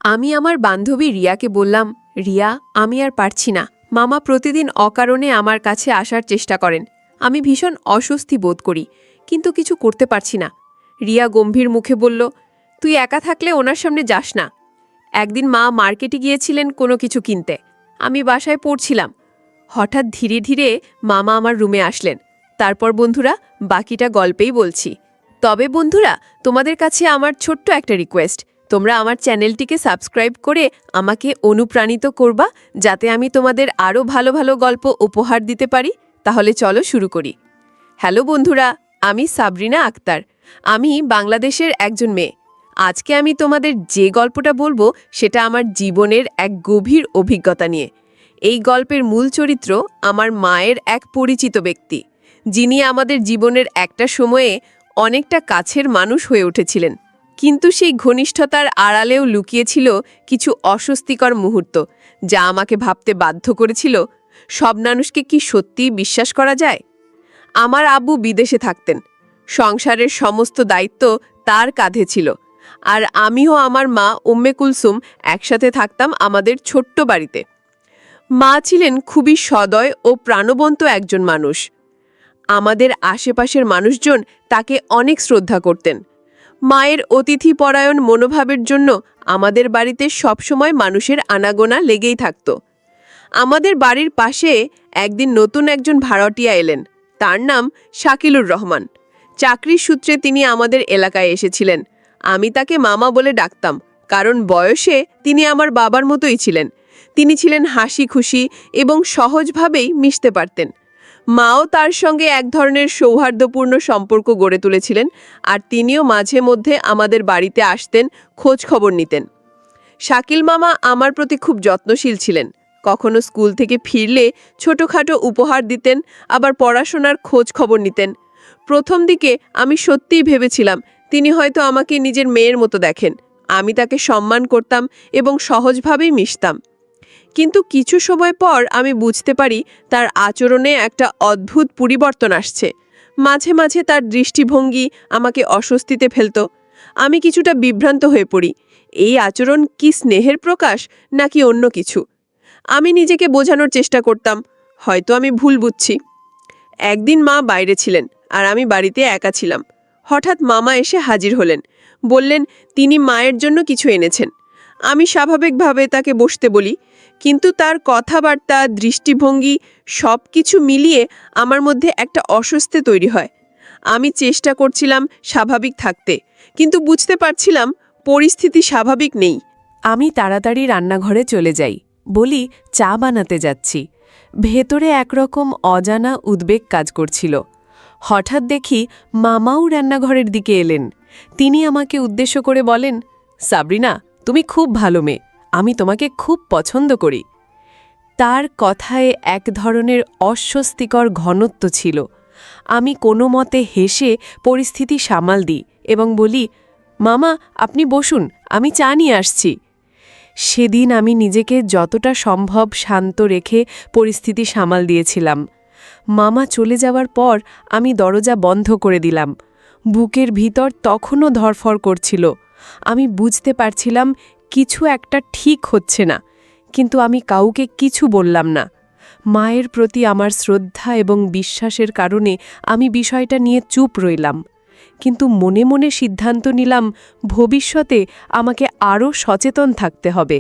আমি আমার বান্ধবী রিয়াকে বললাম, রিয়া, আমি আর পারছি না। মামা প্রতিদিন অকারণে আমার কাছে আসার চেষ্টা করেন। আমি ভীষণ অস্বস্তি বোধ করি, কিন্তু কিছু করতে পারছি না। রিয়া গম্ভীর মুখে বলল, তুই একা থাকলে ওনার সামনে যাস না। একদিন মা মার্কেটে গিয়েছিলেন কোনো কিছু কিনতে। আমি বাসায় পড়ছিলাম। হঠাৎ ধীরে ধীরে মামা আমার রুমে আসলেন। তারপর বন্ধুরা, বাকিটা গল্পেই বলছি। তবে বন্ধুরা, তোমাদের কাছে আমার ছোট্ট একটা রিকোয়েস্ট, তোমরা আমার চ্যানেলটিকে সাবস্ক্রাইব করে আমাকে অনুপ্রাণিত করবা, যাতে আমি তোমাদের আরও ভালো ভালো গল্প উপহার দিতে পারি। তাহলে চলো শুরু করি। হ্যালো বন্ধুরা, আমি সাবরিনা আক্তার। আমি বাংলাদেশের একজন মেয়ে। আজকে আমি তোমাদের যে গল্পটা বলবো সেটা আমার জীবনের এক গভীর অভিজ্ঞতা নিয়ে। এই গল্পের মূল চরিত্র আমার মায়ের এক পরিচিত ব্যক্তি, যিনি আমাদের জীবনের একটা সময়ে অনেকটা কাছের মানুষ হয়ে উঠেছিলেন। কিন্তু সেই ঘনিষ্ঠতার আড়ালেও লুকিয়েছিল কিছু অস্বস্তিকর মুহূর্ত, যা আমাকে ভাবতে বাধ্য করেছিল, সব মানুষকে কি সত্যিই বিশ্বাস করা যায়? আমার আব্বু বিদেশে থাকতেন। সংসারের সমস্ত দায়িত্ব তার কাঁধে ছিল, আর আমিও আমার মা উম্মে কুলসুম একসাথে থাকতাম আমাদের ছোট্ট বাড়িতে। মা ছিলেন খুবই সদয় ও প্রাণবন্ত একজন মানুষ। আমাদের আশেপাশের মানুষজন তাকে অনেক শ্রদ্ধা করতেন। মায়ের অতিথিপরায়ণ মনোভাবের জন্য আমাদের বাড়িতে সবসময় মানুষের আনাগোনা লেগেই থাকত। আমাদের বাড়ির পাশে একদিন নতুন একজন ভাড়াটিয়া এলেন। তার নাম শাকিলুর রহমান। চাকরির সূত্রে তিনি আমাদের এলাকায় এসেছিলেন। আমি তাকে মামা বলে ডাকতাম, কারণ বয়সে তিনি আমার বাবার মতোই ছিলেন। তিনি ছিলেন হাসি খুশি এবং সহজভাবেই মিশতে পারতেন। মাও তার সঙ্গে এক ধরনের সৌহার্দ্যপূর্ণ সম্পর্ক গড়ে তুলেছিলেন, আর তিনিও মাঝে মধ্যে আমাদের বাড়িতে আসতেন, খোঁজ খবর নিতেন। শাকিল মামা আমার প্রতি খুব যত্নশীল ছিলেন। কখনো স্কুল থেকে ফিরলে ছোটোখাটো উপহার দিতেন, আবার পড়াশোনার খোঁজ খবর নিতেন। প্রথম দিকে আমি সত্যিই ভেবেছিলাম তিনি হয়তো আমাকে নিজের মেয়ের মতো দেখেন। আমি তাকে সম্মান করতাম এবং সহজভাবেই মিশতাম। কিন্তু কিছু সময় পর আমি বুঝতে পারি তার আচরণে একটা অদ্ভুত পরিবর্তন আসছে। মাঝে মাঝে তার দৃষ্টিভঙ্গি আমাকে অস্বস্তিতে ফেলত। আমি কিছুটা বিভ্রান্ত হয়ে পড়ি। এই আচরণ কি স্নেহের প্রকাশ, নাকি অন্য কিছু? আমি নিজেকে বোঝানোর চেষ্টা করতাম, হয়তো আমি ভুল বুঝছি। একদিন মা বাইরে ছিলেন, আর আমি বাড়িতে একা ছিলাম। হঠাৎ মামা এসে হাজির হলেন। বললেন তিনি মায়ের জন্য কিছু এনেছেন। আমি স্বাভাবিকভাবে তাকে বসতে বলি, কিন্তু তার কথাবার্তা, দৃষ্টিভঙ্গি সব কিছু মিলিয়ে আমার মধ্যে একটা অস্বস্তি তৈরি হয়। আমি চেষ্টা করছিলাম স্বাভাবিক থাকতে, কিন্তু বুঝতে পারছিলাম পরিস্থিতি স্বাভাবিক নেই। আমি তাড়াতাড়ি রান্নাঘরে চলে যাই, বলি চা বানাতে যাচ্ছি। ভেতরে একরকম অজানা উদ্বেগ কাজ করছিল। হঠাৎ দেখি মামাও রান্নাঘরের দিকে এলেন। তিনি আমাকে উদ্দেশ্য করে বলেন, সাবরিনা, তুমি খুব ভালো মেয়ে, আমি তোমাকে খুব পছন্দ করি। তার কথায় এক ধরনের অস্বস্তিকর ঘনত্ব ছিল। আমি কোনো মতে হেসে পরিস্থিতি সামাল দিই এবং বলি, মামা, আপনি বসুন, আমি চা নিয়ে আসছি। সেদিন আমি নিজেকে যতটা সম্ভব শান্ত রেখে পরিস্থিতি সামাল দিয়েছিলাম। মামা চলে যাওয়ার পর আমি দরজা বন্ধ করে দিলাম। বুকের ভিতর তখনও ধরফর করছিল। আমি বুঝতে পারছিলাম কিছু একটা ঠিক হচ্ছে না, কিন্তু আমি কাউকে কিছু বললাম না। মায়ের প্রতি আমার শ্রদ্ধা এবং বিশ্বাসের কারণে আমি বিষয়টা নিয়ে চুপ রইলাম, কিন্তু মনে মনে সিদ্ধান্ত নিলাম ভবিষ্যতে আমাকে আরও সচেতন থাকতে হবে।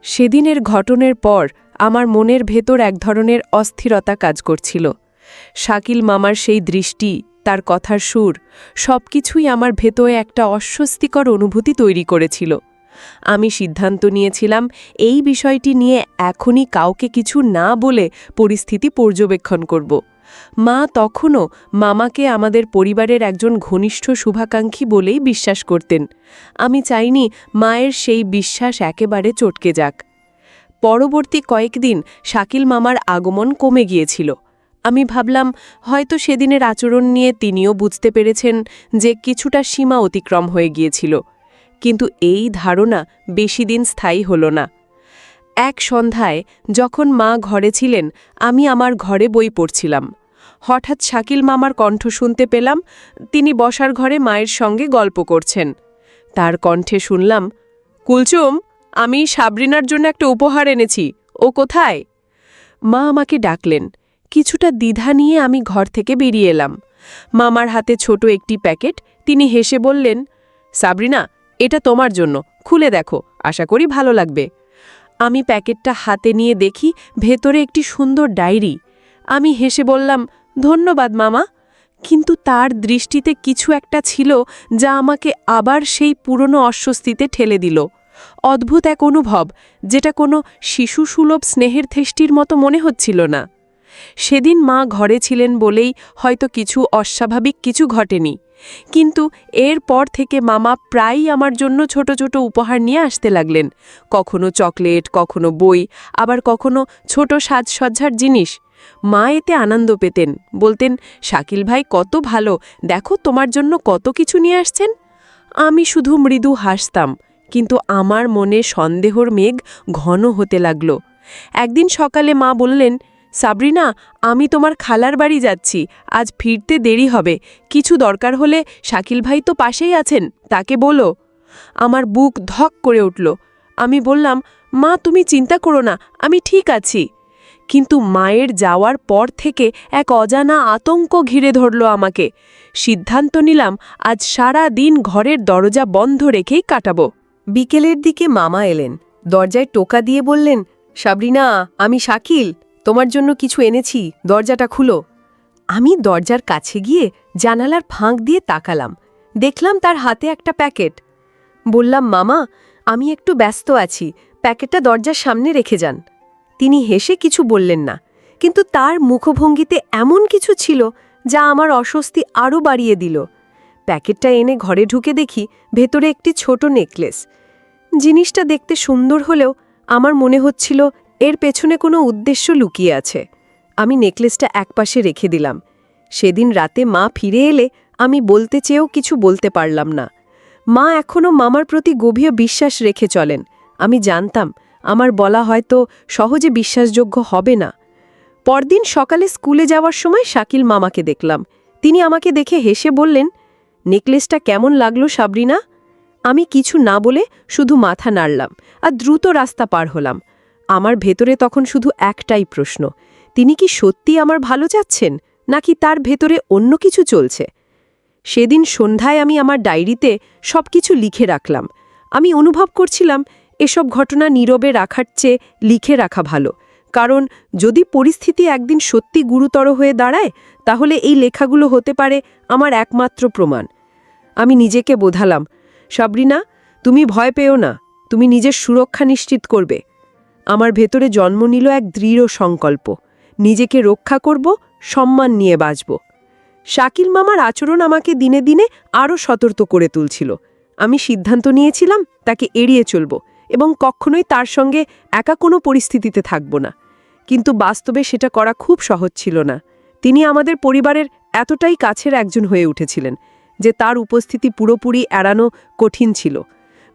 সেদিনের ঘটনার পর আমার মনের ভেতর এক ধরনের অস্থিরতা কাজ করছিল। শাকিল মামার সেই দৃষ্টি, তার কথার সুর, সবকিছুই আমার ভেতরে একটা অস্বস্তিকর অনুভূতি তৈরি করেছিল। আমি সিদ্ধান্ত নিয়েছিলাম এই বিষয়টি নিয়ে এখনই কাউকে কিছু না বলে পরিস্থিতি পর্যবেক্ষণ করব। মা তখনও মামাকে আমাদের পরিবারের একজন ঘনিষ্ঠ শুভাকাঙ্ক্ষী বলেই বিশ্বাস করতেন। আমি চাইনি মায়ের সেই বিশ্বাস একেবারে চটকে যাক। পরবর্তী কয়েকদিন শাকিল মামার আগমন কমে গিয়েছিল। আমি ভাবলাম হয়তো সেদিনের আচরণ নিয়ে তিনিও বুঝতে পেরেছেন যে কিছুটা সীমা অতিক্রম হয়ে গিয়েছিল। কিন্তু এই ধারণা বেশি দিন স্থায়ী হল না। এক সন্ধ্যায় যখন মা ঘরে ছিলেন, আমি আমার ঘরে বই পড়ছিলাম। হঠাৎ শাকিল মামার কণ্ঠ শুনতে পেলাম। তিনি বসার ঘরে মায়ের সঙ্গে গল্প করছেন। তার কণ্ঠে শুনলাম, কুলচুম, আমি সাবরিনার জন্য একটা উপহার এনেছি। ও কোথায়? মা আমাকে ডাকলেন। কিছুটা দ্বিধা নিয়ে আমি ঘর থেকে বেরিয়ে এলাম। মামার হাতে ছোট একটি প্যাকেট। তিনি হেসে বললেন, সাবরিনা, এটা তোমার জন্য, খুলে দেখো, আশা করি ভালো লাগবে। আমি প্যাকেটটা হাতে নিয়ে দেখি ভেতরে একটি সুন্দর ডায়েরি। আমি হেসে বললাম, ধন্যবাদ মামা। কিন্তু তার দৃষ্টিতে কিছু একটা ছিল যা আমাকে আবার সেই পুরনো অস্বস্তিতে ঠেলে দিল। অদ্ভুত এক অনুভব, যেটা কোনো শিশুসুলভ স্নেহের থেষ্টির মতো মনে হচ্ছিল না। সেদিন মা ঘরে ছিলেন বলেই হয়তো কিছু অস্বাভাবিক কিছু ঘটেনি, কিন্তু এরপর থেকে মামা প্রায়ই আমার জন্য ছোট ছোট উপহার নিয়ে আসতে লাগলেন। কখনো চকলেট, কখনো বই, আবার কখনো ছোট সাজসজ্জার জিনিস। মা এতে আনন্দ পেতেন, বলতেন, শাকিল ভাই কত ভালো, দেখো তোমার জন্য কত কিছু নিয়ে আসছেন। আমি শুধু মৃদু হাসতাম, কিন্তু আমার মনে সন্দেহর মেঘ ঘন হতে লাগল। একদিন সকালে মা বললেন, সাবরিনা, আমি তোমার খালার বাড়ি যাচ্ছি, আজ ফিরতে দেরি হবে, কিছু দরকার হলে শাকিল ভাই তো পাশেই আছেন, তাকে বলো। আমার বুক ধক করে উঠল। আমি বললাম, মা তুমি চিন্তা করো না, আমি ঠিক আছি। কিন্তু মায়ের যাওয়ার পর থেকে এক অজানা আতঙ্ক ঘিরে ধরল আমাকে। সিদ্ধান্ত নিলাম আজ সারা দিন ঘরের দরজা বন্ধ রেখেই কাটাবো। বিকেলের দিকে মামা এলেন, দরজায় টোকা দিয়ে বললেন, সাবরিনা, আমি শাকিল, তোমার জন্য কিছু এনেছি, দরজাটা খুলো। আমি দরজার কাছে গিয়ে জানালার ফাঁক দিয়ে তাকালাম। দেখলাম তার হাতে একটা প্যাকেট। বললাম, মামা, আমি একটু ব্যস্ত আছি, প্যাকেটটা দরজার সামনে রেখে যান। তিনি হেসে কিছু বললেন না, কিন্তু তার মুখভঙ্গিতে এমন কিছু ছিল যা আমার অস্বস্তি আরও বাড়িয়ে দিল। প্যাকেটটা এনে ঘরে ঢুকে দেখি ভেতরে একটি ছোট নেকলেস। জিনিসটা দেখতে সুন্দর হলেও আমার মনে হচ্ছিল এর পেছনে কোনো উদ্দেশ্য লুকিয়ে আছে। আমি নেকলেসটা একপাশে রেখে দিলাম। সেদিন রাতে মা ফিরে এলে আমি বলতে চেয়েও কিছু বলতে পারলাম না। মা এখনও মামার প্রতি গভীর বিশ্বাস রেখে চলেন। আমি জানতাম আমার বলা হয়তো সহজে বিশ্বাসযোগ্য হবে না। পরদিন সকালে স্কুলে যাওয়ার সময় শাকিল মামাকে দেখলাম। তিনি আমাকে দেখে হেসে বললেন, নেকলেসটা কেমন লাগলো সাবরিনা? আমি কিছু না বলে শুধু মাথা নাড়লাম আর দ্রুত রাস্তা পার হলাম। আমার ভেতরে তখন শুধু একটাই প্রশ্ন, তিনি কি সত্যি আমার ভালো চাচ্ছেন, নাকি তার ভেতরে অন্য কিছু চলছে? সেদিন সন্ধ্যায় আমি আমার ডায়েরিতে সবকিছু লিখে রাখলাম। আমি অনুভব করছিলাম এসব ঘটনা নীরবে রাখার চেয়ে লিখে রাখা ভালো, কারণ যদি পরিস্থিতি একদিন সত্যি গুরুতর হয়ে দাঁড়ায়, তাহলে এই লেখাগুলো হতে পারে আমার একমাত্র প্রমাণ। আমি নিজেকে বোঝালাম, সাবরিনা, তুমি ভয় পেও না, তুমি নিজের সুরক্ষা নিশ্চিত করবে। আমার ভেতরে জন্ম নিল এক দৃঢ় সংকল্প, নিজেকে রক্ষা করব, সম্মান নিয়ে বাঁচব। শাকিল মামার আচরণ আমাকে দিনে দিনে আরও সতর্ক করে তুলছিল। আমি সিদ্ধান্ত নিয়েছিলাম তাকে এড়িয়ে চলব এবং কখনোই তার সঙ্গে একা কোনো পরিস্থিতিতে থাকব না। কিন্তু বাস্তবে সেটা করা খুব সহজ ছিল না। তিনি আমাদের পরিবারের এতটাই কাছের একজন হয়ে উঠেছিলেন যে তার উপস্থিতি পুরোপুরি এড়ানো কঠিন ছিল।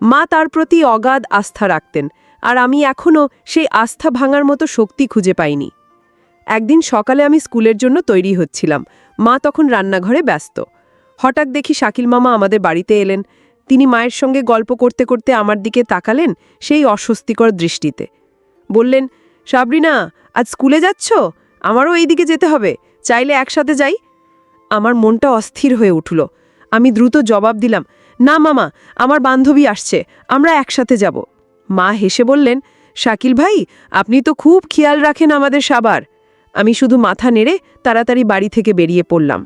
মা তার প্রতি অগাধ আস্থা রাখতেন, আর আমি এখনও সেই আস্থা ভাঙার মতো শক্তি খুঁজে পাইনি। একদিন সকালে আমি স্কুলের জন্য তৈরি হচ্ছিলাম। মা তখন রান্নাঘরে ব্যস্ত। হঠাৎ দেখি শাকিল মামা আমাদের বাড়িতে এলেন। তিনি মায়ের সঙ্গে গল্প করতে করতে আমার দিকে তাকালেন সেই অস্বস্তিকর দৃষ্টিতে। বললেন, সাবরিনা, আজ স্কুলে যাচ্ছ? আমারও এই দিকে যেতে হবে, চাইলে একসাথে যাই। আমার মনটা অস্থির হয়ে উঠল। আমি দ্রুত জবাব দিলাম, না মামা, আমার বান্ধবী আসছে, আমরা একসাথে যাব। মা হেসে বললেন, শাকিল ভাই, আপনি তো খুব খেয়াল রাখেন আমাদের সবার। আমি শুধু মাথা নেড়ে তাড়াতাড়ি বাড়ি থেকে বেরিয়ে পড়লাম।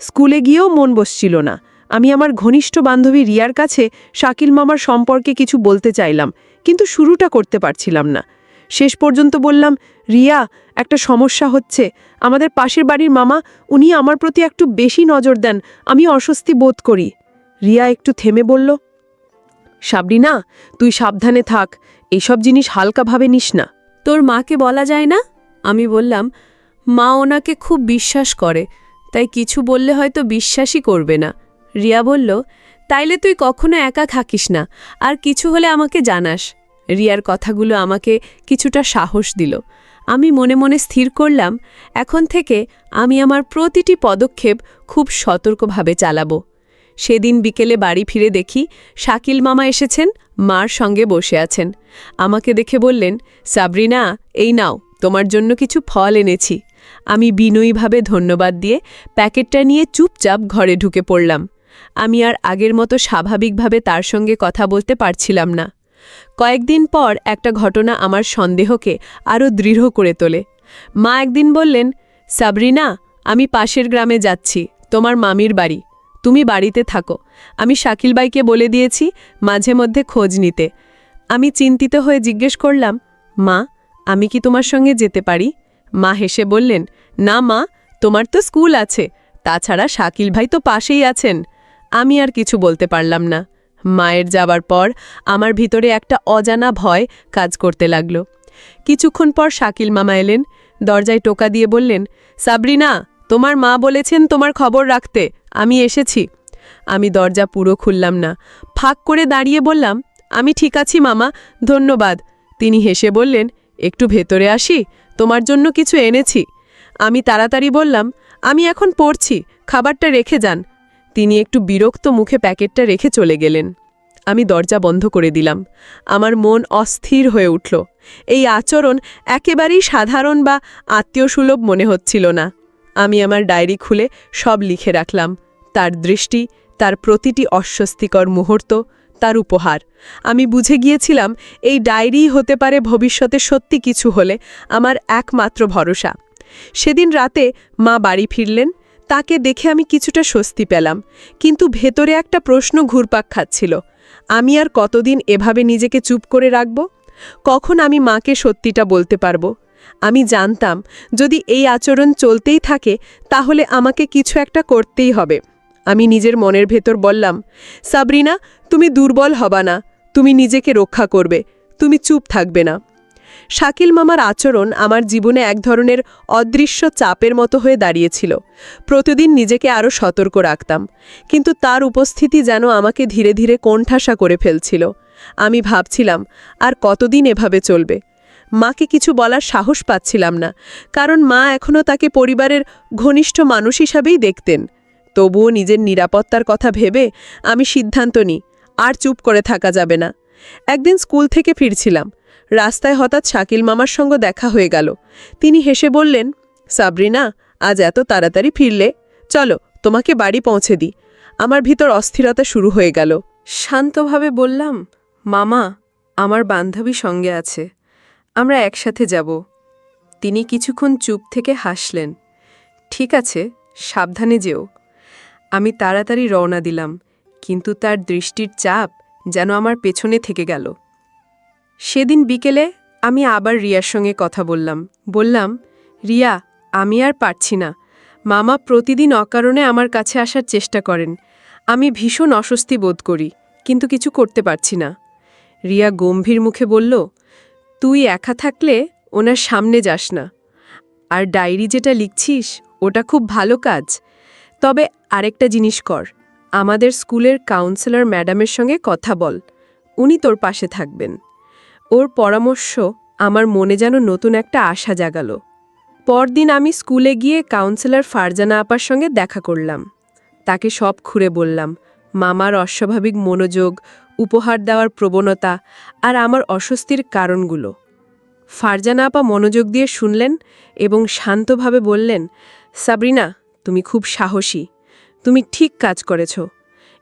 স্কুলে গিয়েও মন বসছিল না। আমি আমার ঘনিষ্ঠ বান্ধবী রিয়ার কাছে শাকিল মামার সম্পর্কে কিছু বলতে চাইলাম, কিন্তু শুরুটা করতে পারছিলাম না। শেষ পর্যন্ত বললাম, রিয়া, একটা সমস্যা হচ্ছে। আমাদের পাশের বাড়ির মামা, উনি আমার প্রতি একটু বেশি নজর দেন, আমি অস্বস্তি বোধ করি। রিয়া একটু থেমে বলল, সাবরিনা, তুই সাবধানে থাক, এইসব জিনিস হালকাভাবে নিস না। তোর মাকে বলা যায় না? আমি বললাম, মা ওনাকে খুব বিশ্বাস করে, তাই কিছু বললে হয়তো বিশ্বাসই করবে না। রিয়া বলল, তাইলে তুই কখনো একা থাকিস না, আর কিছু হলে আমাকে জানাস। রিয়ার কথাগুলো আমাকে কিছুটা সাহস দিল। আমি মনে মনে স্থির করলাম, এখন থেকে আমি আমার প্রতিটি পদক্ষেপ খুব সতর্কভাবে চালাবো। সেদিন বিকেলে বাড়ি ফিরে দেখি শাকিল মামা এসেছেন, মার সঙ্গে বসে আছেন। আমাকে দেখে বললেন, সাবরিনা, এই নাও, তোমার জন্য কিছু ফল এনেছি। আমি বিনয়ীভাবে ধন্যবাদ দিয়ে প্যাকেটটা নিয়ে চুপচাপ ঘরে ঢুকে পড়লাম। আমি আর আগের মতো স্বাভাবিকভাবে তার সঙ্গে কথা বলতে পারছিলাম না। কয়েকদিন পর একটা ঘটনা আমার সন্দেহকে আরও দৃঢ় করে তোলে। মা একদিন বললেন, সাবরিনা, আমি পাশের গ্রামে যাচ্ছি, তোমার মামির বাড়ি। তুমি বাড়িতে থাকো। আমি শাকিল ভাইকে বলে দিয়েছি মাঝে মধ্যে খোঁজ নিতে। আমি চিন্তিত হয়ে জিজ্ঞেস করলাম, মা, আমি কি তোমার সঙ্গে যেতে পারি? মা হেসে বললেন, না মা, তোমার তো স্কুল আছে, তাছাড়া শাকিল ভাই তো পাশেই আছেন। আমি আর কিছু বলতে পারলাম না। মায়ের যাবার পর আমার ভিতরে একটা অজানা ভয় কাজ করতে লাগল। কিছুক্ষণ পর শাকিল মামা এলেন, দরজায় টোকা দিয়ে বললেন, সাবরিনা, তোমার মা বলেছেন তোমার খবর রাখতে, আমি এসেছি। আমি দরজা পুরো খুললাম না, ফাঁক করে দাঁড়িয়ে বললাম, আমি ঠিক আছি মামা, ধন্যবাদ। তিনি হেসে বললেন, একটু ভেতরে আসি, তোমার জন্য কিছু এনেছি। আমি তাড়াতাড়ি বললাম, আমি এখন পড়ছি, খাবারটা রেখে যান। তিনি একটু বিরক্ত মুখে প্যাকেটটা রেখে চলে গেলেন। আমি দরজা বন্ধ করে দিলাম। আমার মন অস্থির হয়ে উঠল। এই আচরণ একেবারেই সাধারণ বা আত্মীয়সুলভ মনে হচ্ছিল না। আমি আমার ডায়েরি খুলে সব লিখে রাখলাম, তার দৃষ্টি, তার প্রতিটি অস্বস্তিকর মুহূর্ত, তার উপহার। আমি বুঝে গিয়েছিলাম এই ডায়েরিই হতে পারে ভবিষ্যতে সত্যি কিছু হলে আমার একমাত্র ভরসা। সেদিন রাতে মা বাড়ি ফিরলেন। তাকে দেখে আমি কিছুটা স্বস্তি পেলাম, কিন্তু ভেতরে একটা প্রশ্ন ঘুরপাক খাচ্ছিল। আমি আর কতদিন এভাবে নিজেকে চুপ করে রাখব? কখন আমি মাকে সত্যিটা বলতে পারব? আমি জানতাম যদি এই আচরণ চলতেই থাকে তাহলে আমাকে কিছু একটা করতেই হবে। আমি নিজের মনের ভেতর বললাম, সাবরিনা, তুমি দুর্বল হবা না, তুমি নিজেকে রক্ষা করবে, তুমি চুপ থাকবে না। শাকিল মামার আচরণ আমার জীবনে এক ধরনের অদৃশ্য চাপের মতো হয়ে দাঁড়িয়েছিল। প্রতিদিন নিজেকে আরও সতর্ক রাখতাম, কিন্তু তার উপস্থিতি যেন আমাকে ধীরে ধীরে কোণঠাসা করে ফেলছিল। আমি ভাবছিলাম, আর কতদিন এভাবে চলবে? মাকে কিছু বলার সাহস পাচ্ছিলাম না, কারণ মা এখনও তাকে পরিবারের ঘনিষ্ঠ মানুষ হিসাবেই দেখতেন। তবুও নিজের নিরাপত্তার কথা ভেবে আমি সিদ্ধান্ত নিই, আর চুপ করে থাকা যাবে না। একদিন স্কুল থেকে ফিরছিলাম। রাস্তায় হঠাৎ শাকিল মামার সঙ্গে দেখা হয়ে গেল। তিনি হেসে বললেন, সাবরিনা, আজ এত তাড়াতাড়ি ফিরলে, চলো তোমাকে বাড়ি পৌঁছে দিই। আমার ভিতর অস্থিরতা শুরু হয়ে গেল। শান্তভাবে বললাম, মামা, আমার বান্ধবী সঙ্গে আছে, আমরা একসাথে যাব। তিনি কিছুক্ষণ চুপ থেকে হাসলেন। ঠিক আছে, সাবধানে যেও। আমি তাড়াতাড়ি রওনা দিলাম, কিন্তু তার দৃষ্টির চাপ যেন আমার পেছনে থেকে গেল। সেদিন বিকেলে আমি আবার রিয়ার সঙ্গে কথা বললাম, রিয়া, আমি আর পারছি না। মামা প্রতিদিন অকারণে আমার কাছে আসার চেষ্টা করেন। আমি ভীষণ অস্বস্তি বোধ করি, কিন্তু কিছু করতে পারছি না। রিয়া গম্ভীর মুখে বলল, তুই একা থাকলে ওনার সামনে যাস না। আর ডায়েরি যেটা লিখছিস ওটা খুব ভালো কাজ, তবে আরেকটা জিনিস কর, আমাদের স্কুলের কাউন্সিলর ম্যাডামের সঙ্গে কথা বল, উনি তোর পাশে থাকবেন। ওর পরামর্শ আমার মনে যেন নতুন একটা আশা জাগালো। পরদিন আমি স্কুলে গিয়ে কাউন্সিলর ফারজানা আপার সঙ্গে দেখা করলাম। তাকে সব খুলে বললাম, মামার অস্বাভাবিক মনোযোগ, উপহার দেওয়ার প্রবণতা আর আমার অস্বস্তির কারণগুলো। ফারজানা আপা মনোযোগ দিয়ে শুনলেন এবং শান্তভাবে বললেন, সাবরিনা, তুমি খুব সাহসী, তুমি ঠিক কাজ করেছ।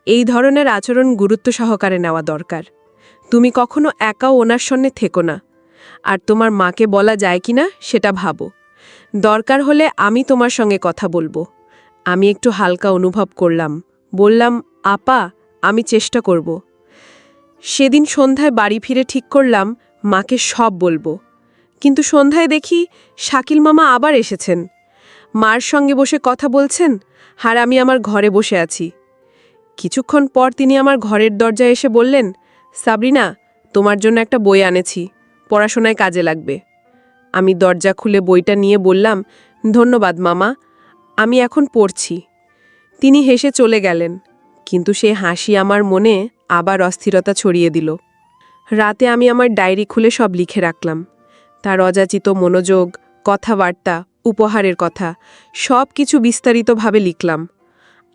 এই ধরনের আচরণ গুরুত্ব সহকারে নেওয়া দরকার। তুমি কখনো একাও ওনার সঙ্গে থেকো না, আর তোমার মাকে বলা যায় কিনা সেটা ভাবো। দরকার হলে আমি তোমার সঙ্গে কথা বলবো। আমি একটু হালকা অনুভব করলাম, বললাম, আপা, আমি চেষ্টা করব। সেদিন সন্ধ্যায় বাড়ি ফিরে ঠিক করলাম মাকে সব বলবো, কিন্তু সন্ধ্যায় দেখি শাকিল মামা আবার এসেছেন। মার সঙ্গে বসে কথা বলছেন, আর আমি আমার ঘরে বসে আছি। কিছুক্ষণ পর তিনি আমার ঘরের দরজায় এসে বললেন, সাবরিনা, তোমার জন্য একটা বই আনেছি, পড়াশোনায় কাজে লাগবে। আমি দরজা খুলে বইটা নিয়ে বললাম, ধন্যবাদ মামা, আমি এখন পড়ছি। তিনি হেসে চলে গেলেন, কিন্তু সেই হাসি আমার মনে আবার অস্থিরতা ছড়িয়ে দিল। রাতে আমি আমার ডায়েরি খুলে সব লিখে রাখলাম। তার অযাচিত মনোযোগ, কথাবার্তা, উপহারের কথা, সব কিছু বিস্তারিতভাবে লিখলাম।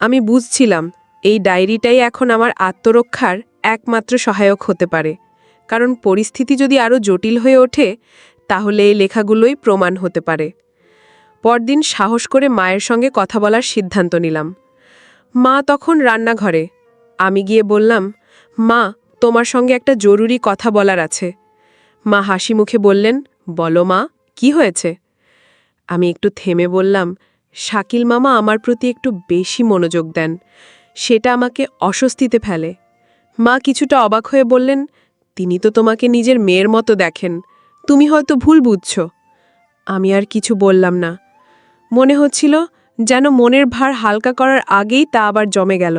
আমি বুঝছিলাম এই ডায়েরিটাই এখন আমার আত্মরক্ষার একমাত্র সহায়ক হতে পারে, কারণ পরিস্থিতি যদি আরও জটিল হয়ে ওঠে তাহলে এই লেখাগুলোই প্রমাণ হতে পারে। পরদিন সাহস করে মায়ের সঙ্গে কথা বলার সিদ্ধান্ত নিলাম। মা তখন রান্নাঘরে। আমি গিয়ে বললাম, মা, তোমার সঙ্গে একটা জরুরি কথা বলার আছে। মা হাসি মুখে বললেন, বলো মা, কি হয়েছে? আমি একটু থেমে বললাম, শাকিল মামা আমার প্রতি একটু বেশি মনোযোগ দেন, সেটা আমাকে অস্বস্তিতে ফেলে। মা কিছুটা অবাক হয়ে বললেন, তিনি তো তোমাকে নিজের মেয়ের মতো দেখেন, তুমি হয়তো ভুল বুঝছ। আমি আর কিছু বললাম না। মনে হচ্ছিল যেন মনের ভার হালকা করার আগেই তা আবার জমে গেল।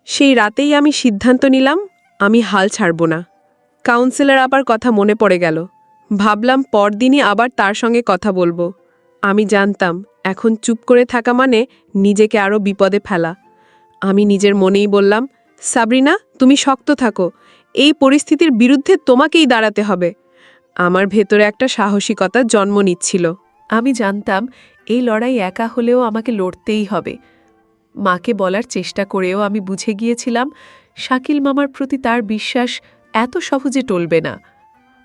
সেই রাতেই আমি সিদ্ধান্ত নিলাম, আমি হাল ছাড়ব না। কাউন্সিলর আবার কথা মনে পড়ে গেল। ভাবলাম পরদিনই আবার তার সঙ্গে কথা বলবো। আমি জানতাম এখন চুপ করে থাকা মানে নিজেকে আরও বিপদে ফেলা। আমি নিজের মনেই বললাম, সাবরিনা, তুমি শক্ত থাকো, এই পরিস্থিতির বিরুদ্ধে তোমাকেই দাঁড়াতে হবে। আমার ভেতরে একটা সাহসিকতা জন্ম নিচ্ছিল। আমি জানতাম এই লড়াই একা হলেও আমাকে লড়তেই হবে। মাকে বলার চেষ্টা করেও আমি বুঝে গিয়েছিলাম শাকিল মামার প্রতি তার বিশ্বাস এত সহজে টলবে না।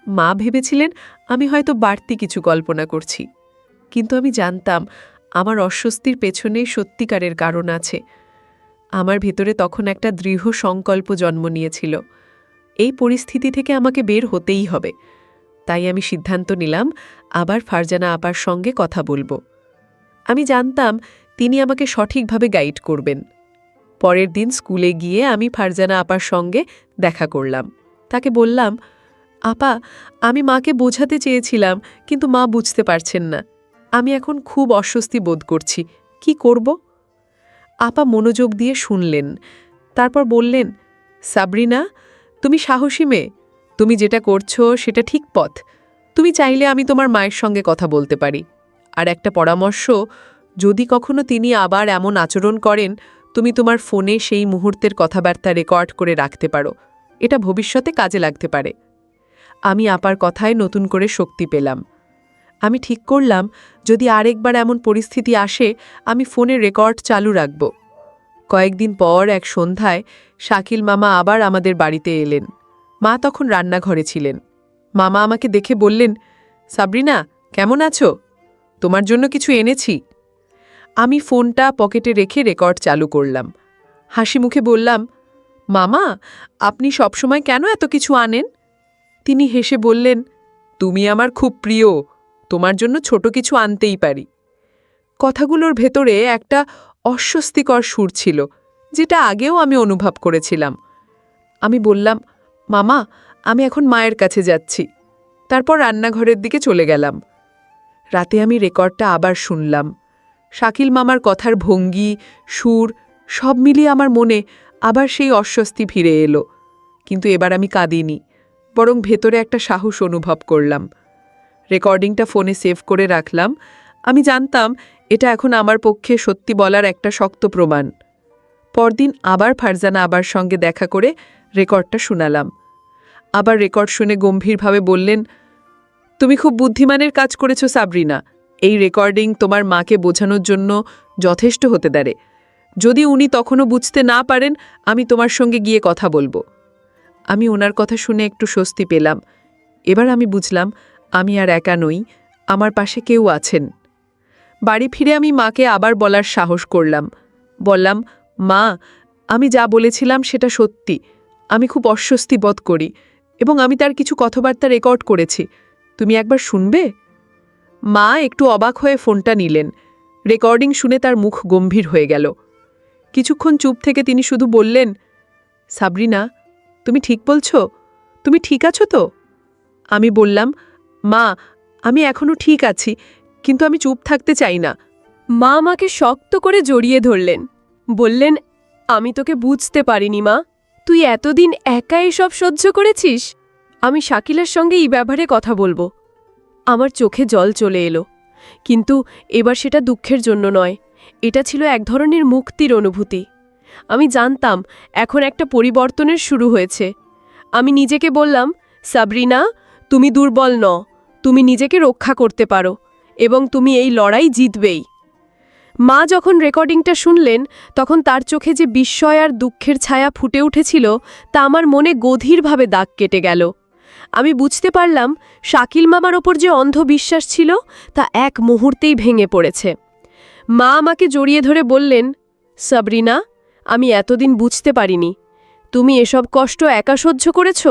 মা ভেবেছিলেন আমি হয়তো বাড়তি কিছু কল্পনা করছি, কিন্তু আমি জানতাম আমার অস্বস্তির পেছনে সত্যিকারের কারণ আছে। আমার ভেতরে তখন একটা দৃঢ় সংকল্প জন্ম নিয়েছিল, এই পরিস্থিতি থেকে আমাকে বের হতেই হবে। তাই আমি সিদ্ধান্ত নিলাম আবার ফারজানা আপার সঙ্গে কথা বলবো। আমি জানতাম তিনি আমাকে সঠিকভাবে গাইড করবেন। পরের দিন স্কুলে গিয়ে আমি ফারজানা আপার সঙ্গে দেখা করলাম। তাকে বললাম, আপা, আমি মাকে বোঝাতে চেয়েছিলাম, কিন্তু মা বুঝতে পারছেন না। আমি এখন খুব অস্বস্তি বোধ করছি, কি করব? আপা মনোযোগ দিয়ে শুনলেন, তারপর বললেন, সাবরিনা, তুমি সাহসী মেয়ে, তুমি যেটা করছো সেটা ঠিক পথ। তুমি চাইলে আমি তোমার মায়ের সঙ্গে কথা বলতে পারি। আর একটা পরামর্শ, যদি কখনো তিনি আবার এমন আচরণ করেন, তুমি তোমার ফোনে সেই মুহূর্তের কথাবার্তা রেকর্ড করে রাখতে পারো। এটা ভবিষ্যতে কাজে লাগতে পারে। আমি আপার কথায় নতুন করে শক্তি পেলাম। আমি ঠিক করলাম যদি আরেকবার এমন পরিস্থিতি আসে আমি ফোনে রেকর্ড চালু রাখব। কয়েকদিন পর এক সন্ধ্যায় শাকিল মামা আবার আমাদের বাড়িতে এলেন। মা তখন রান্নাঘরে ছিলেন। মামা আমাকে দেখে বললেন, সাবরিনা, কেমন আছো? তোমার জন্য কিছু এনেছি। আমি ফোনটা পকেটে রেখে রেকর্ড চালু করলাম। হাসি মুখে বললাম, মামা, আপনি সবসময় কেন এত কিছু আনেন? তিনি হেসে বললেন, তুমি আমার খুব প্রিয়, তোমার জন্য ছোট কিছু আনতেই পারি। কথাগুলোর ভেতরে একটা অস্বস্তিকর সুর ছিল, যেটা আগেও আমি অনুভব করেছিলাম। আমি বললাম, মামা, আমি এখন মায়ের কাছে যাচ্ছি। তারপর রান্নাঘরের দিকে চলে গেলাম। রাতে আমি রেকর্ডটা আবার শুনলাম। শাকিল মামার কথার ভঙ্গি, সুর সব মিলিয়ে আমার মনে আবার সেই অস্বস্তি ফিরে এলো। কিন্তু এবার আমি কাঁদিনি, বরং ভেতরে একটা সাহস অনুভব করলাম। রেকর্ডিংটা ফোনে সেভ করে রাখলাম। আমি জানতাম এটা এখন আমার পক্ষে সত্যি বলার একটা শক্ত প্রমাণ। পরদিন আবার ফারজানা আবার সঙ্গে দেখা করে রেকর্ডটা শোনালাম। আবার রেকর্ড শুনে গম্ভীরভাবে বললেন, তুমি খুব বুদ্ধিমানের কাজ করেছো সাবরিনা। এই রেকর্ডিং তোমার মাকে বোঝানোর জন্য যথেষ্ট হতে পারে। যদি উনি তখনও বুঝতে না পারেন, আমি তোমার সঙ্গে গিয়ে কথা বলবো। আমি ওনার কথা শুনে একটু স্বস্তি পেলাম। এবার আমি বুঝলাম আমি আর একা নই, আমার পাশে কেউ আছেন। বাড়ি ফিরে আমি মাকে আবার বলার সাহস করলাম। বললাম, মা, আমি যা বলেছিলাম সেটা সত্যি। আমি খুব অস্বস্তি বোধ করি এবং আমি তার কিছু কথাবার্তা রেকর্ড করেছি। তুমি একবার শুনবে? মা একটু অবাক হয়ে ফোনটা নিলেন। রেকর্ডিং শুনে তার মুখ গম্ভীর হয়ে গেল। কিছুক্ষণ চুপ থেকে তিনি শুধু বললেন, সাবরিনা, তুমি ঠিক বলছো? তুমি ঠিক আছো তো? আমি বললাম, মা, আমি এখনও ঠিক আছি, কিন্তু আমি চুপ থাকতে চাই না। মা আমাকে শক্ত করে জড়িয়ে ধরলেন, বললেন, আমি তোকে বুঝতে পারিনি মা, তুই এতদিন একা এসব সহ্য করেছিস। আমি শাকিলের সঙ্গে এই ব্যাপারে কথা বলবো। আমার চোখে জল চলে এলো, কিন্তু এবার সেটা দুঃখের জন্য নয়, এটা ছিল এক ধরনের মুক্তির অনুভূতি। আমি জানতাম এখন একটা পরিবর্তনের শুরু হয়েছে। আমি নিজেকে বললাম, সাবরিনা, তুমি দুর্বল নও, তুমি নিজেকে রক্ষা করতে পারো এবং তুমি এই লড়াই জিতবেই। মা যখন রেকর্ডিংটা শুনলেন তখন তার চোখে যে বিস্ময় আর দুঃখের ছায়া ফুটে উঠেছিল তা আমার মনে গভীরভাবে দাগ কেটে গেল। আমি বুঝতে পারলাম শাকিল মামার ওপর যে অন্ধ বিশ্বাস ছিল তা এক মুহূর্তেই ভেঙে পড়েছে। মা আমাকে জড়িয়ে ধরে বললেন, সাবরিনা, আমি এতদিন বুঝতে পারিনি তুমি এসব কষ্ট একা সহ্য করেছ।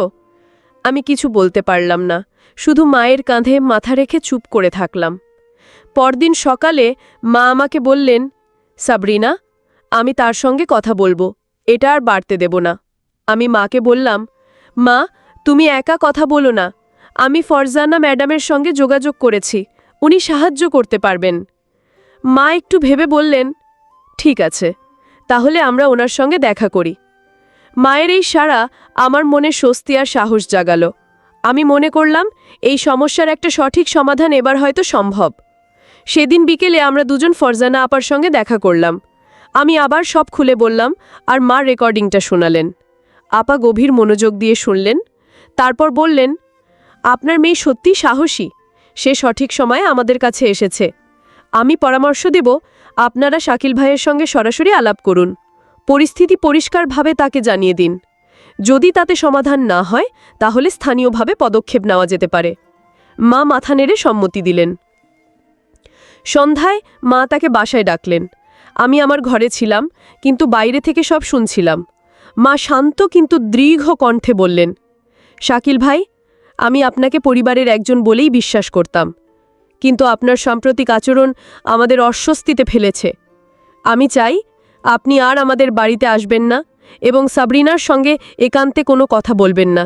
আমি কিছু বলতে পারলাম না, শুধু মায়ের কাঁধে মাথা রেখে চুপ করে থাকলাম। পরদিন সকালে মা আমাকে বললেন, সাবরিনা, আমি তার সঙ্গে কথা বলবো, এটা আর বাড়তে দেব না। আমি মাকে বললাম, মা, তুমি একা কথা বলো না, আমি ফরজানা ম্যাডামের সঙ্গে যোগাযোগ করেছি, উনি সাহায্য করতে পারবেন। মা একটু ভেবে বললেন, ঠিক আছে, তাহলে আমরা ওনার সঙ্গে দেখা করি। মায়ের এই সাড়া আমার মনে স্বস্তি আর সাহস জাগালো। আমি মনে করলাম এই সমস্যার একটা সঠিক সমাধান এবার হয়তো সম্ভব। সেদিন বিকেলে আমরা দুজন ফরজানা আপার সঙ্গে দেখা করলাম। আমি আবার সব খুলে বললাম আর মা রেকর্ডিংটা শোনালেন। আপা গভীর মনোযোগ দিয়ে শুনলেন, তারপর বললেন, আপনার মেয়ে সত্যিই সাহসী, সে সঠিক সময়ে আমাদের কাছে এসেছে। আমি পরামর্শ দেব, আপনারা শাকিল ভাইয়ের সঙ্গে সরাসরি আলাপ করুন, পরিস্থিতি পরিষ্কারভাবে তাকে জানিয়ে দিন। যদি তাতে সমাধান না হয় তাহলে স্থানীয়ভাবে পদক্ষেপ নেওয়া যেতে পারে। মা মাথা নেড়ে সম্মতি দিলেন। সন্ধ্যায় মা তাকে বাসায় ডাকলেন। আমি আমার ঘরে ছিলাম, কিন্তু বাইরে থেকে সব শুনছিলাম। মা শান্ত কিন্তু দৃঢ় কণ্ঠে বললেন, শাকিল ভাই, আমি আপনাকে পরিবারের একজন বলেই বিশ্বাস করতাম, কিন্তু আপনার সাম্প্রতিক আচরণ আমাদের অস্বস্তিতে ফেলেছে। আমি চাই আপনি আর আমাদের বাড়িতে আসবেন না এবং সাবরিনার সঙ্গে একান্তে কোনো কথা বলবেন না।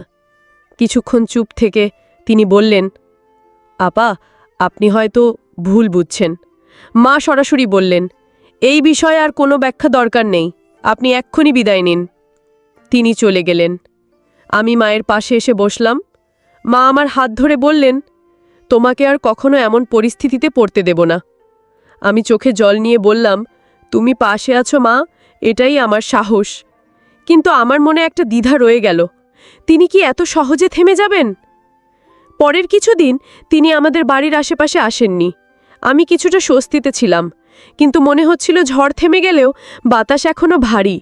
কিছুক্ষণ চুপ থেকে তিনি বললেন, আপা, আপনি হয়তো ভুল বুঝছেন। মা সরাসরি বললেন, এই বিষয়ে আর কোনো ব্যাখ্যা দরকার নেই, আপনি এক্ষুনি বিদায় নিন। তিনি চলে গেলেন। আমি মায়ের পাশে এসে বসলাম। মা আমার হাত ধরে বললেন, তোমাকে আর কখনো এমন পরিস্থিতিতে পড়তে দেব না। আমি চোখে জল নিয়ে বললাম, তুমি পাশে আছো মা, এটাই আমার সাহস। কিন্তু আমার মনে একটা দ্বিধা রয়ে গেল, তিনি কি এত সহজে থেমে যাবেন? পরের কিছুদিন তিনি আমাদের বাড়ির আশেপাশে আসেননি। আমি কিছুটা স্বস্তিতে ছিলাম, কিন্তু মনে হচ্ছিল ঝড় থেমে গেলেও বাতাস এখনো ভারী।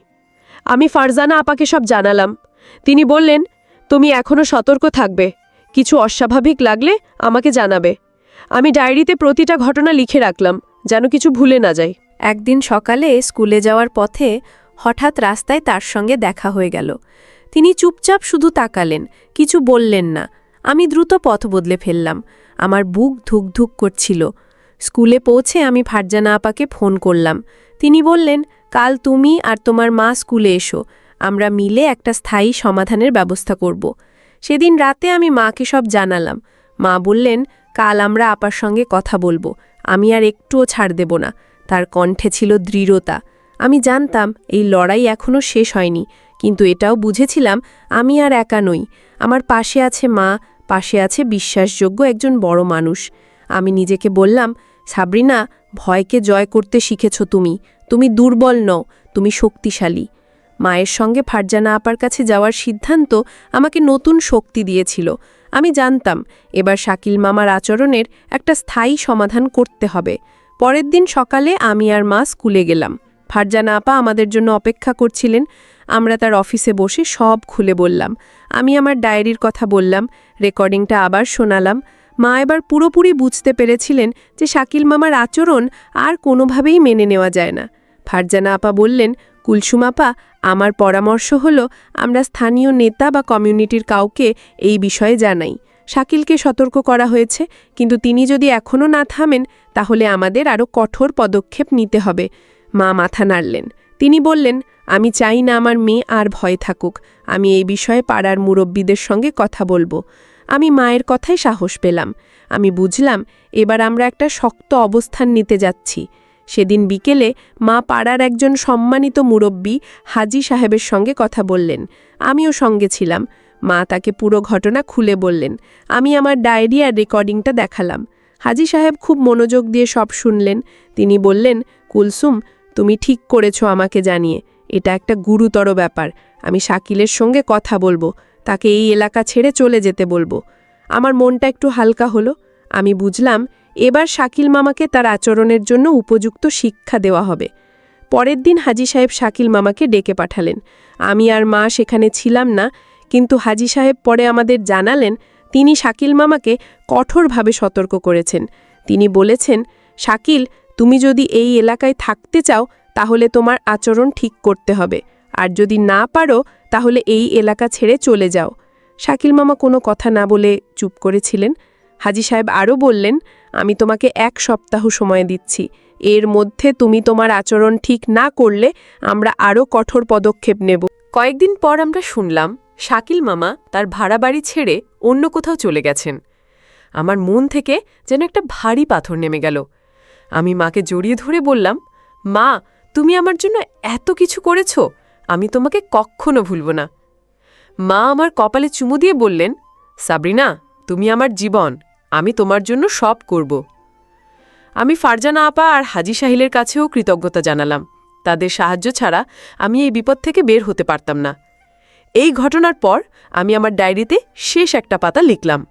আমি ফারজানা আপাকে সব জানালাম। তিনি বললেন, তুমি এখনো সতর্ক থাকবে, কিছু অস্বাভাবিক লাগলে আমাকে জানাবে। আমি ডায়েরিতে প্রতিটা ঘটনা লিখে রাখলাম, যেন কিছু ভুলে না যায়। একদিন সকালে স্কুলে যাওয়ার পথে হঠাৎ রাস্তায় তার সঙ্গে দেখা হয়ে গেল। তিনি চুপচাপ শুধু তাকালেন, কিছু বললেন না। আমি দ্রুত পথ বদলে ফেললাম। আমার বুক ধুকধুক করছিল। স্কুলে পৌঁছে আমি ফারজানা আপাকে ফোন করলাম। তিনি বললেন, কাল তুমি আর তোমার মা স্কুলে এসো, আমরা মিলে একটা স্থায়ী সমাধানের ব্যবস্থা করব। সেদিন রাতে আমি মাকে সব জানালাম। মা বললেন, কাল আমরা আপার সঙ্গে কথা বলবো, আমি আর একটুও ছাড় দেব না। তার কণ্ঠে ছিল দৃঢ়তা। আমি জানতাম এই লড়াই এখনও শেষ হয়নি, কিন্তু এটাও বুঝেছিলাম আমি আর একা নই। আমার পাশে আছে মা, পাশে আছে বিশ্বাসযোগ্য একজন বড় মানুষ। আমি নিজেকে বললাম, সাবরিনা, ভয়কে জয় করতে শিখেছ তুমি। তুমি দুর্বল নও, তুমি শক্তিশালী। মায়ের সঙ্গে ফারজানা আপার কাছে যাওয়ার সিদ্ধান্ত আমাকে নতুন শক্তি দিয়েছিল। আমি জানতাম এবার শাকিল মামার আচরণের একটা স্থায়ী সমাধান করতে হবে। পরের দিন সকালে আমি আর মা স্কুলে গেলাম। ফারজানা আপা আমাদের জন্য অপেক্ষা করছিলেন। আমরা তার অফিসে বসে সব খুলে বললাম। আমি আমার ডায়েরির কথা বললাম, রেকর্ডিংটা আবার শোনালাম। মা এবার পুরোপুরি বুঝতে পেরেছিলেন যে শাকিল মামার আচরণ আর কোনোভাবেই মেনে নেওয়া যায় না। ফারজানা আপা বললেন, কুলসুম আপা, আমার পরামর্শ হলো আমরা স্থানীয় নেতা বা কমিউনিটির কাউকে এই বিষয়ে জানাই। শাকিলকে সতর্ক করা হয়েছে, কিন্তু তিনি যদি এখনও না থামেন তাহলে আমাদের আরও কঠোর পদক্ষেপ নিতে হবে। মা মাথা নাড়লেন। তিনি বললেন, আমি চাই না আমার মেয়ে আর ভয় থাকুক। আমি এই বিষয়ে পাড়ার মুরব্বীদের সঙ্গে কথা বলবো। আমি মায়ের কথায় সাহস পেলাম। আমি বুঝলাম এবার আমরা একটা শক্ত অবস্থান নিতে যাচ্ছি। সেদিন বিকেলে মা পাড়ার একজন সম্মানিত মুরব্বী হাজি সাহেবের সঙ্গে কথা বললেন। আমিও সঙ্গে ছিলাম। মা তাকে পুরো ঘটনা খুলে বললেন। আমি আমার ডায়েরি আর রেকর্ডিংটা দেখালাম। হাজি সাহেব খুব মনোযোগ দিয়ে সব শুনলেন। তিনি বললেন, কুলসুম, তুমি ঠিক করেছ আমাকে জানিয়ে। এটা একটা গুরুতর ব্যাপার। আমি শাকিলের সঙ্গে কথা বলবো, তাকে এই এলাকা ছেড়ে চলে যেতে বলবো। আমার মনটা একটু হালকা হলো। আমি বুঝলাম এবার শাকিল মামাকে তার আচরণের জন্য উপযুক্ত শিক্ষা দেওয়া হবে। পরের দিন হাজী সাহেব শাকিল মামাকে ডেকে পাঠালেন। আমি আর মা সেখানে ছিলাম না, কিন্তু হাজী সাহেব পরে আমাদের জানালেন তিনি শাকিল মামাকে কঠোরভাবে সতর্ক করেছেন। তিনি বলেছেন, শাকিল, তুমি যদি এই এলাকায় থাকতে চাও তাহলে তোমার আচরণ ঠিক করতে হবে, আর যদি না পারো তাহলে এই এলাকা ছেড়ে চলে যাও। শাকিল মামা কোনো কথা না বলে চুপ করেছিলেন। হাজী সাহেব আরও বললেন, আমি তোমাকে 1 সপ্তাহ সময় দিচ্ছি। এর মধ্যে তুমি তোমার আচরণ ঠিক না করলে আমরা আরও কঠোর পদক্ষেপ নেব। কয়েকদিন পর আমরা শুনলাম শাকিল মামা তার ভাড়া বাড়ি ছেড়ে অন্য কোথাও চলে গেছেন। আমার মন থেকে যেন একটা ভারী পাথর নেমে গেল। আমি মাকে জড়িয়ে ধরে বললাম, মা, তুমি আমার জন্য এত কিছু করেছ, আমি তোমাকে কখনো ভুলব না। মা আমার কপালে চুমু দিয়ে বললেন, সাবরিনা, তুমি আমার জীবন, আমি তোমার জন্য সব করব। আমি ফারজানা আপা আর হাজী সাহিলের কাছেও কৃতজ্ঞতা জানালাম। তাদের সাহায্য ছাড়া আমি এই বিপদ থেকে বের হতে পারতাম না। এই ঘটনার পর আমি আমার ডায়েরিতে শেষ একটা পাতা লিখলাম।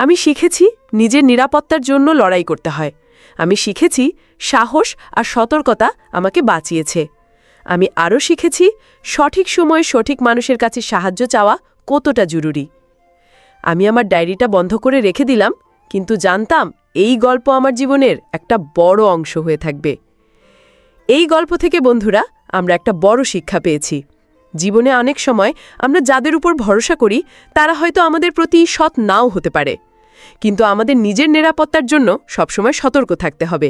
আমি শিখেছি নিজের নিরাপত্তার জন্য লড়াই করতে হয়। আমি শিখেছি সাহস আর সতর্কতা আমাকে বাঁচিয়েছে। আমি আরও শিখেছি সঠিক সময়ে সঠিক মানুষের কাছে সাহায্য চাওয়া কতটা জরুরি। আমি আমার ডায়েরিটা বন্ধ করে রেখে দিলাম, কিন্তু জানতাম এই গল্প আমার জীবনের একটা বড় অংশ হয়ে থাকবে। এই গল্প থেকে বন্ধুরা আমরা একটা বড় শিক্ষা পেয়েছি। জীবনে অনেক সময় আমরা যাদের উপর ভরসা করি তারা হয়তো আমাদের প্রতি সৎ নাও হতে পারে, কিন্তু আমাদের নিজের নিরাপত্তার জন্য সবসময় সতর্ক থাকতে হবে।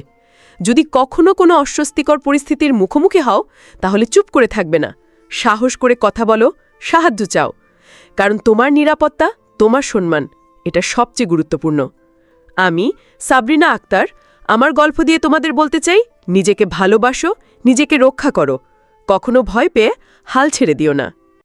যদি কখনো কোনো অস্বস্তিকর পরিস্থিতির মুখোমুখি হও তাহলে চুপ করে থাকবে না, সাহস করে কথা বলো, সাহায্য চাও, কারণ তোমার নিরাপত্তা, তোমার সম্মান, এটা সবচেয়ে গুরুত্বপূর্ণ। আমি সাবরিনা আক্তার আমার গল্প দিয়ে তোমাদের বলতে চাই, নিজেকে ভালোবাসো, নিজেকে রক্ষা করো, কখনো ভয় পেয়ে হাল ছেড়ে দিও না।